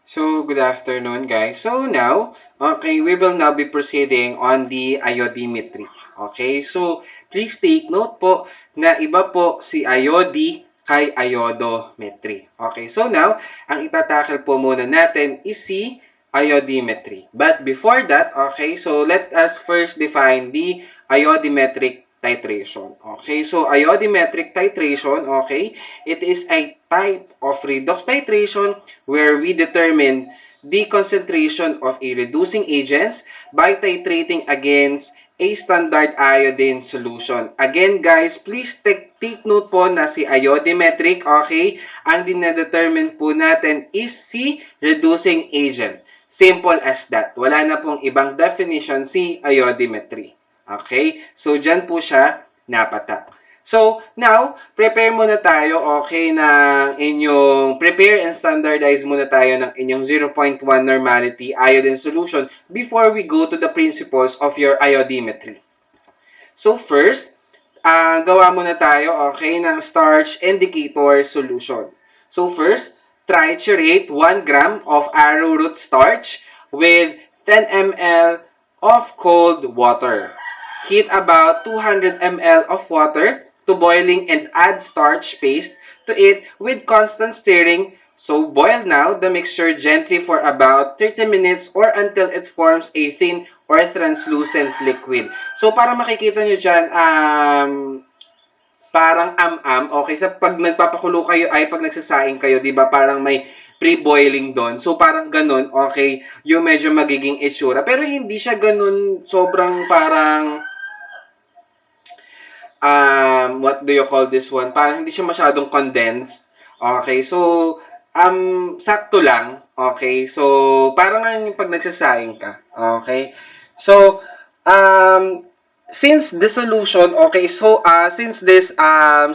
So, good afternoon, guys. So, now, okay, we will now be proceeding on the iodimetry. Okay, so, please take note po na iba po si iodi kay iodometry. Okay, so now, ang itatakil po muna natin is si iodimetry. But before that, okay, so let us first define the iodimetric titration. Okay, so iodimetric titration, okay, it is a type of redox titration where we determine the concentration of a reducing agents by titrating against a standard iodine solution. Again guys, please take note po na si iodimetric, okay, ang dinadetermine po natin is si reducing agent. Simple as that. Wala na pong ibang definition si iodimetry. Okay? So, dyan po siya napatak. So, now, prepare muna tayo, okay, prepare and standardize muna tayo ng inyong 0.1 normality iodine solution before we go to the principles of your iodimetry. So, first, gawa muna tayo, okay, ng starch indicator solution. So, first, triturate 1 gram of arrowroot starch with 10 ml of cold water. Heat about 200 ml of water to boiling and add starch paste to it with constant stirring. So boil now the mixture gently for about 30 minutes or until it forms a thin or translucent liquid. So para makikita nyo dyan, parang am-am, okay, sa pag nagpapakulo kayo ay pag nagsasaing kayo, di ba, parang may pre-boiling doon. So, parang ganun, okay, yung medyo magiging itsura. Pero hindi siya ganun, sobrang parang what do you call this one? Parang hindi siya masyadong condensed. Okay, so, sakto lang. Okay, so, parang yung pag nagsasaing ka. Okay, so, since the solution, okay, so, since this,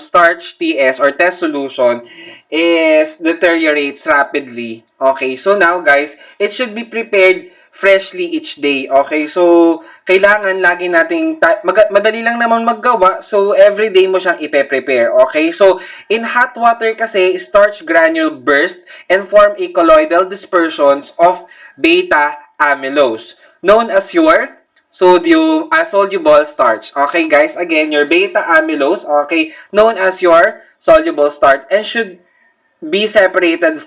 starch TS or test solution is deteriorates rapidly. Okay, so now, guys, it should be prepared freshly each day. Okay, so kailangan lagi nating madali lang naman maggawa, so every day mo siyang ipe-prepare. Okay, so in hot water kasi, starch granule burst and form a colloidal dispersions of beta amylose known as your soluble starch. Okay guys, again, your beta amylose, okay, known as your soluble starch, and should be separated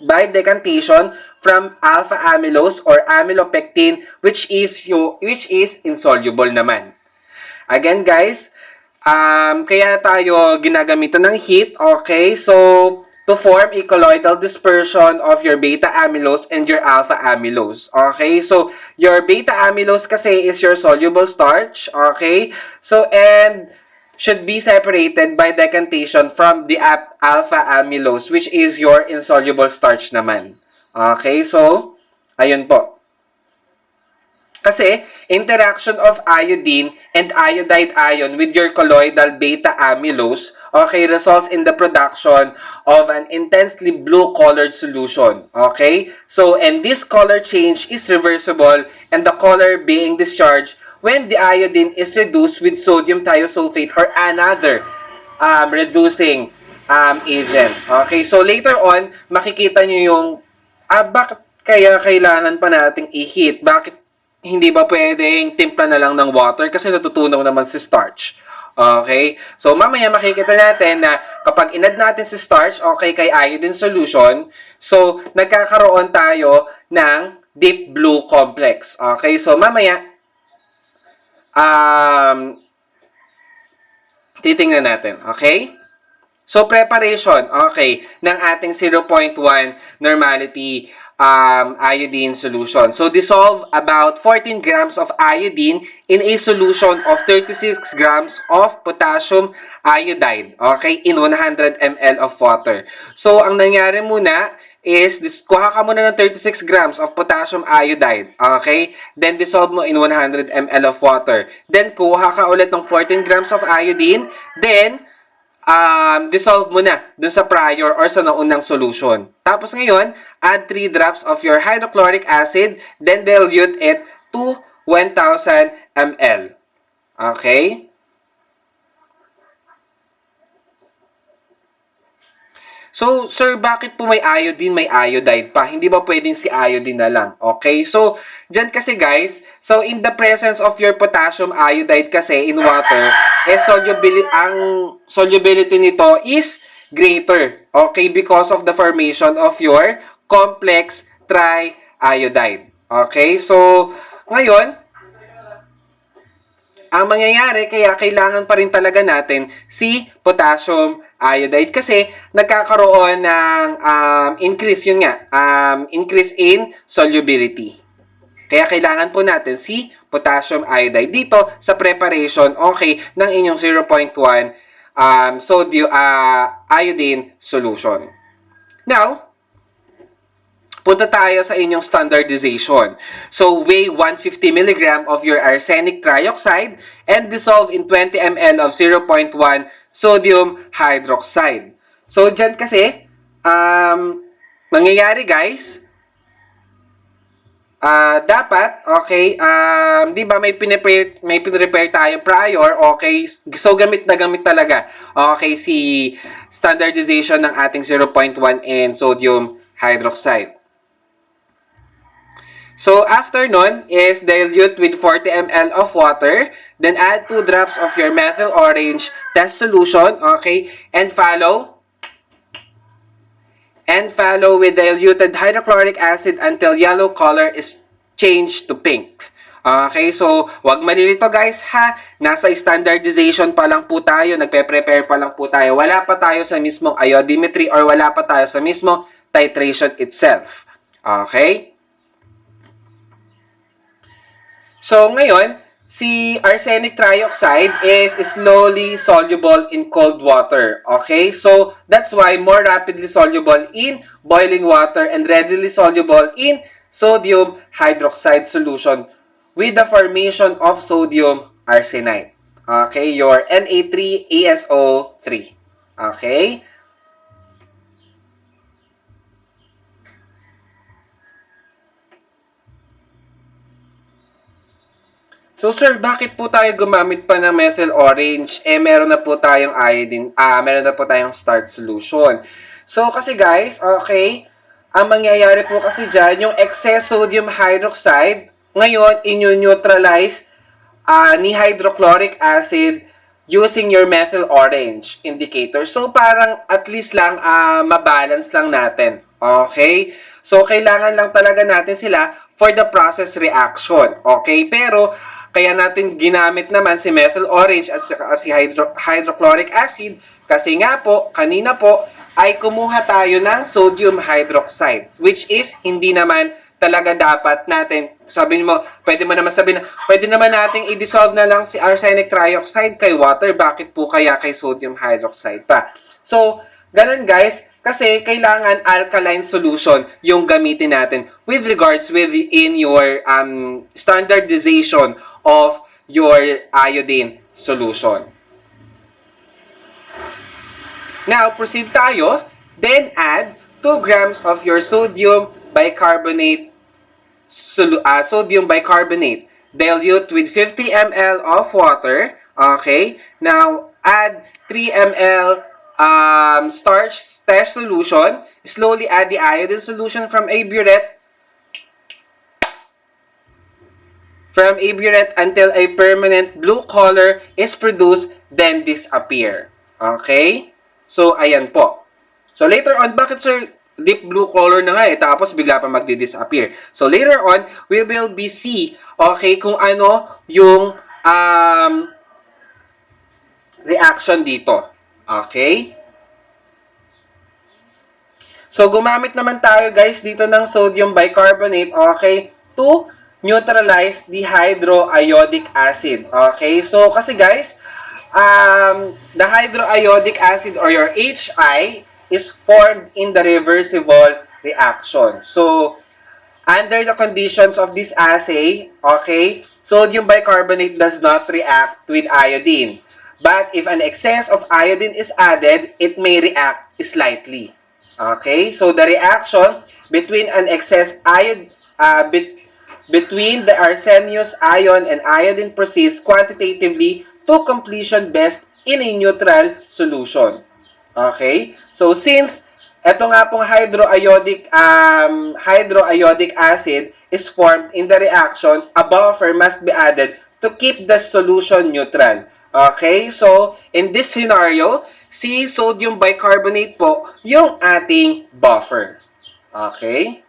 by decantation from alpha amylose or amylopectin, which is insoluble naman. Again guys, kaya tayo ginagamitan ng heat, okay? So, to form a colloidal dispersion of your beta amylose and your alpha amylose. Okay? So, your beta amylose kasi is your soluble starch, okay? So, and should be separated by decantation from the alpha amylose, which is your insoluble starch naman. Okay? So, ayun po. Kasi, interaction of iodine and iodide ion with your colloidal beta amylose, okay, results in the production of an intensely blue-colored solution. Okay? So, and this color change is reversible and the color being discharged when the iodine is reduced with sodium thiosulfate or another reducing agent. Okay? So, later on, makikita nyo yung bakit kaya kailangan pa nating i-heat? Bakit hindi ba pwedeng timpla na lang ng water kasi natutunaw naman si starch? Okay? So, mamaya makikita natin na kapag inad natin si starch, okay, kay iodine solution, so, nagkakaroon tayo ng deep blue complex. Okay? So, mamaya, um, titingnan natin. Okay? So, preparation, okay, ng ating 0.1 normality iodine solution. So, dissolve about 14 grams of iodine in a solution of 36 grams of potassium iodide, okay, in 100 ml of water. So, ang nangyari muna is, kuha ka muna ng 36 grams of potassium iodide, okay? Then, dissolve mo in 100 ml of water. Then, kuha ka ulit ng 14 grams of iodine. Then, dissolve mo na dun sa prior or sa naunang solution. Tapos ngayon, add 3 drops of your hydrochloric acid, then dilute it to 1,000 ml. Okay? So, sir, bakit po may iodine, may iodide pa? Hindi ba pwedeng si iodine na lang? Okay? So, dyan kasi guys, so in the presence of your potassium iodide kasi in water, ang solubility nito is greater. Okay? Because of the formation of your complex triiodide. Okay? So, ngayon, ang mangyayari, kaya kailangan pa rin talaga natin si potassium iodide kasi nagkakaroon ng increase, yun nga, increase in solubility. Kaya kailangan po natin si potassium iodide dito sa preparation, okay, ng inyong 0.1 sodium iodine solution. Now, punta tayo sa inyong standardization. So, weigh 150 mg of your arsenic trioxide and dissolve in 20 ml of 0.1 sodium hydroxide. So, dyan kasi, mangyayari guys, dapat, okay, di ba may pinrepair tayo prior, okay, so gamit na gamit talaga, okay, si standardization ng ating 0.1 and sodium hydroxide. So, after nun is dilute with 40 ml of water, then add 2 drops of your methyl orange test solution, okay, and follow with diluted hydrochloric acid until yellow color is changed to pink. Okay, so wag malilito guys ha, nasa standardization pa lang po tayo, nagpe-prepare pa lang po tayo, wala pa tayo sa mismong iodimetry or wala pa tayo sa mismong titration itself. Okay? So, ngayon, si arsenic trioxide is slowly soluble in cold water. Okay? So, that's why more rapidly soluble in boiling water and readily soluble in sodium hydroxide solution with the formation of sodium arsenite. Okay? Your Na3ASO3. Okay? So sir, bakit po tayo gumamit pa ng methyl orange? Meron na po tayong iodine, meron na po tayong starch solution. So kasi guys, okay, ang mangyayari po kasi dyan, yung excess sodium hydroxide, ngayon, inyo-neutralize ni hydrochloric acid using your methyl orange indicator. So, parang at least lang mabalance lang natin. Okay? So, kailangan lang talaga natin sila for the process reaction. Okay? Pero, kaya natin ginamit naman si methyl orange at si hydrochloric acid kasi nga po, kanina po, ay kumuha tayo ng sodium hydroxide which is hindi naman talaga dapat natin, sabi mo, pwede mo naman sabihin na, pwede naman nating i-dissolve na lang si arsenic trioxide kay water, bakit po kaya kay sodium hydroxide pa? So, ganun guys, kasi kailangan alkaline solution yung gamitin natin with regards in your standardization of your iodine solution. Now, proceed tayo. Then, add 2 grams of your sodium bicarbonate sodium bicarbonate. Dilute with 50 ml of water. Okay. Now, add 3 ml starch test solution. Slowly add the iodine solution from a burette until a permanent blue color is produced, then disappear. Okay? So, ayan po. So, later on, bakit sir, deep blue color na nga tapos bigla pa magdi-disappear. So, later on, we will be see, okay, kung ano yung reaction dito. Okay? So, gumamit naman tayo guys dito ng sodium bicarbonate, okay, to neutralize the hydroiodic acid. Okay? So, kasi guys, the hydroiodic acid or your HI is formed in the reversible reaction. So, under the conditions of this assay, okay, sodium bicarbonate does not react with iodine. But if an excess of iodine is added, it may react slightly. Okay, so the reaction between an excess between the arsenious ion and iodine proceeds quantitatively to completion best in a neutral solution. Okay, so since Ito nga pong hydroiodic acid is formed in the reaction. A buffer must be added to keep the solution neutral. Okay, so in this scenario, si sodium bicarbonate po yung ating buffer. Okay?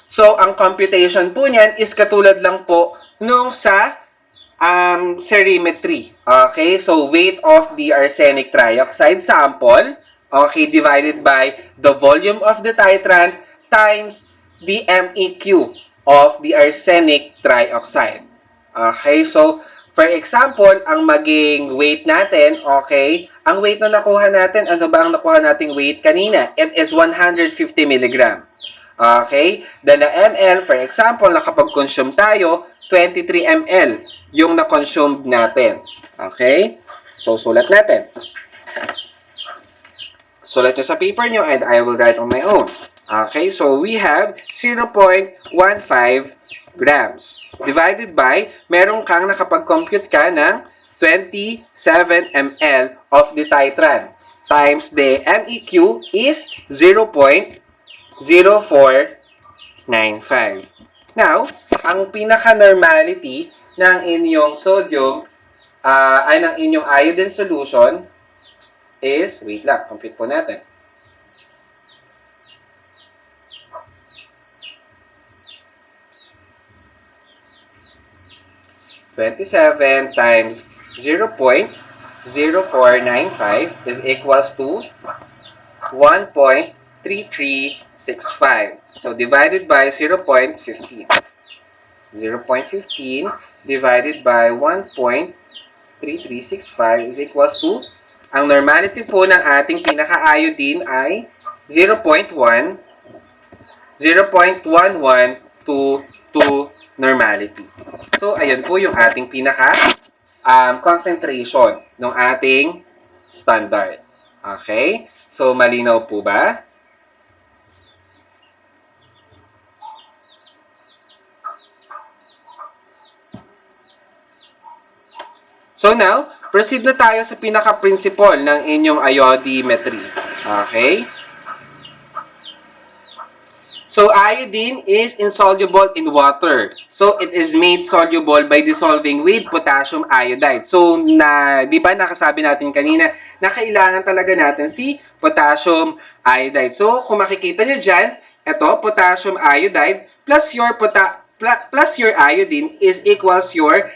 So, ang computation po niyan is katulad lang po nung sa serimetry. Okay, so weight of the arsenic trioxide sample, okay, divided by the volume of the titrant times the MEQ of the arsenic trioxide. Okay, so for example, ang maging weight natin, okay, ang weight na nakuha natin, ano ba ang nakuha nating weight kanina? It is 150 milligram. Okay? Then the ml, for example, nakapag-consume tayo, 23 ml yung na-consume natin. Okay? So, sulat natin. Sulat nyo sa paper nyo and I will write on my own. Okay? So, we have 0.15 grams. Divided by, meron kang nakapag-compute ka ng 27 ml of the titrant times the MEQ is 0.0495. Now, ang pinaka-normality ng inyong sodium ay ng inyong iodine solution is, wait lang, compute po natin. (27) times 0.0495 is equals to 1.3365. So, divided by 0.15. 0.15 divided by 1.3365 is equals to, ang normality po ng ating pinaka-iodine ay 0.1, 0.1122 normality. So, ayun po yung ating pinaka concentration ng ating standard. Okay? So, malinaw po ba? So now, proceed na tayo sa pinaka-principle ng inyong iodimetry. Okay? So, iodine is insoluble in water. So, it is made soluble by dissolving with potassium iodide. So, di ba nakasabi natin kanina na kailangan talaga natin si potassium iodide. So, kung makikita nyo dyan, ito, potassium iodide plus your iodine is equals your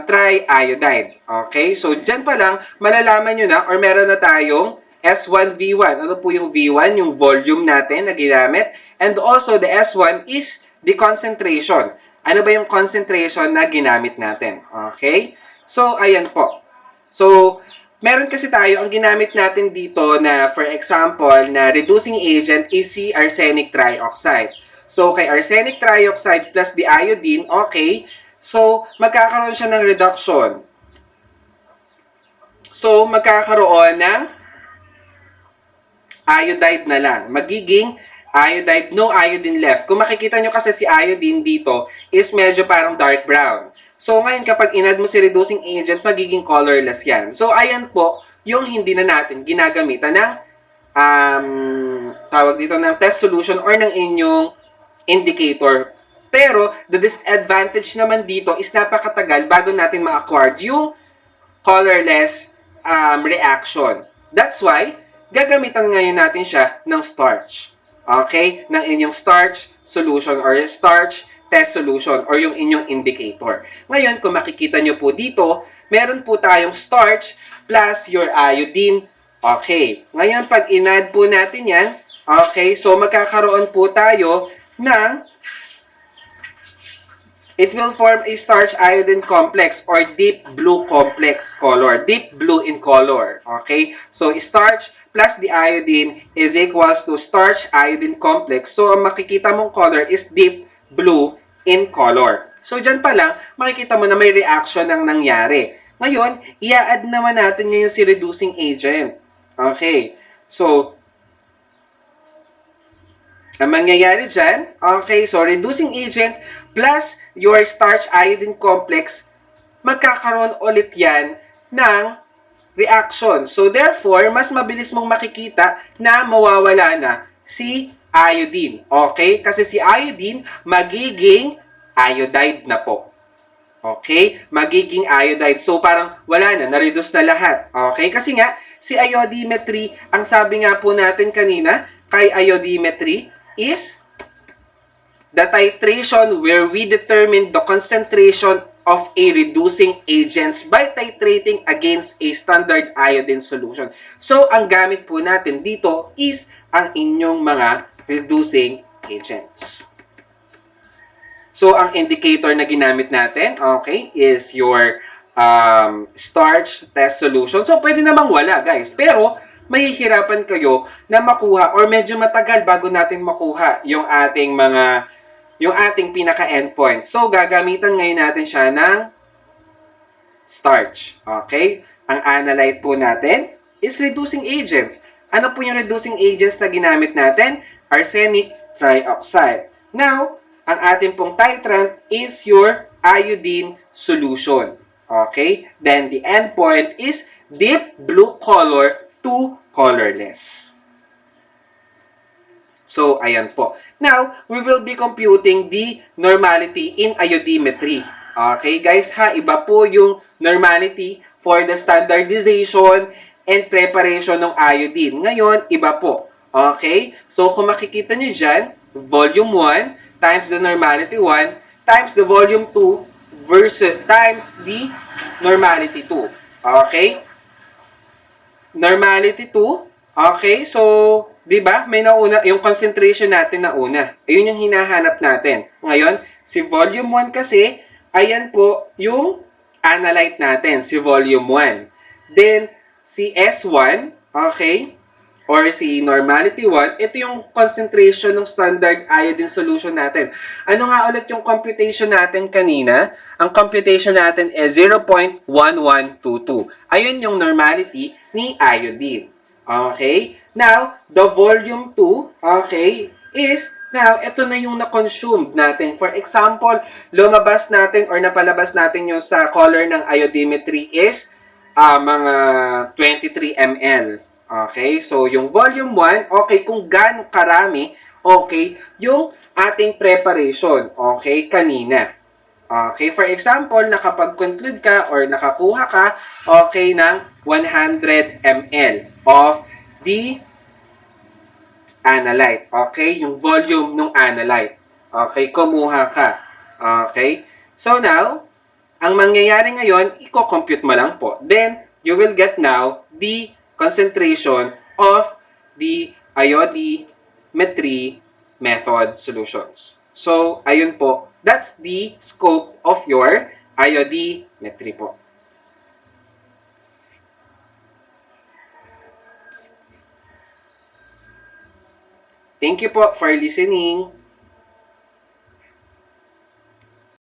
triiodide. Okay? So, dyan pa lang, malalaman nyo na or meron na tayong S1V1. Ano po yung V1? Yung volume natin na ginamit. And also, the S1 is the concentration. Ano ba yung concentration na ginamit natin? Okay? So, ayan po. So, meron kasi tayo, ang ginamit natin dito na, for example, na reducing agent is si arsenic trioxide. So, kay arsenic trioxide plus the iodine, okay, so, magkakaroon siya ng reduction. So, magkakaroon ng iodide na lang. Magiging iodide, no iodine left. Kung makikita nyo kasi si iodine dito is medyo parang dark brown. So, ngayon kapag inad mo si reducing agent, magiging colorless yan. So, ayan po yung hindi na natin ginagamitan ng tawag dito ng test solution or ng inyong indicator. Pero, the disadvantage naman dito is napakatagal bago natin ma-acquire yung colorless reaction. That's why, gagamitan ngayon natin siya ng starch. Okay? Ng inyong starch solution or starch test solution or yung inyong indicator. Ngayon, kung makikita nyo po dito, meron po tayong starch plus your iodine. Okay. Ngayon, pag inad po natin yan, okay, so magkakaroon po tayo ng it will form a starch iodine complex or deep blue complex color. Deep blue in color. Okay? So, starch plus the iodine is equals to starch iodine complex. So, ang makikita mong color is deep blue in color. So, dyan pa lang, makikita mo na may reaction ang nangyari. Ngayon, i-add naman natin ngayon si reducing agent. Okay? So, ang mangyayari dyan, okay, so reducing agent plus your starch iodine complex, magkakaroon ulit yan ng reaction. So therefore, mas mabilis mong makikita na mawawala na si iodine. Okay? Kasi si iodine magiging iodide na po. Okay? Magiging iodide. So, parang wala na, na-reduce na lahat. Okay? Kasi nga, si iodimetry, ang sabi nga po natin kanina, kay iodimetry is the titration where we determine the concentration of a reducing agents by titrating against a standard iodine solution. So, ang gamit po natin dito is ang inyong mga reducing agents. So, ang indicator na ginamit natin, okay, is your starch test solution. So, pwede namang wala, guys. Pero, mahihirapan kayo na makuha or medyo matagal bago natin makuha yung ating pinaka-endpoint. So, gagamitan ngayon natin siya ng starch. Okay? Ang analyte po natin is reducing agents. Ano po yung reducing agents na ginamit natin? Arsenic trioxide. Now, ang ating pong titrant is your iodine solution. Okay? Then, the endpoint is deep blue color to colorless. So, ayan po. Now, we will be computing the normality in iodimetry. Okay, guys ha? Iba po yung normality for the standardization and preparation ng iodine. Ngayon, iba po. Okay? So, kung makikita nyo dyan, volume 1 times the normality 1 times the volume 2 versus times the normality 2. Okay? Normality 2. Okay, so, 'di ba? May nauna yung concentration natin na una. Ayun yung hinahanap natin. Ngayon, si volume 1 kasi, ayan po yung analyte natin, si volume 1. Then, si S1, okay? Or si normality 1, ito yung concentration ng standard iodine solution natin. Ano nga ulit yung computation natin kanina? Ang computation natin is 0.1122. Ayun yung normality ni iodine. Okay? Now, the volume 2, okay, is now, ito na yung na-consume natin. For example, lumabas natin or napalabas natin yung sa color ng iodimetry is mga 23 ml. Okay? So, yung volume 1, okay, kung gaano karami, okay, yung ating preparation, okay, kanina. Okay, for example, nakapag-conclude ka or nakakuha ka, okay, ng 100 ml of the analyte. Okay, yung volume ng analyte. Okay, kumuha ka. Okay, so now, ang mangyayari ngayon, i-compute mo lang po. Then, you will get now the concentration of the iodimetry method solutions. So, ayun po. That's the scope of your iodimetry po. Thank you po for listening.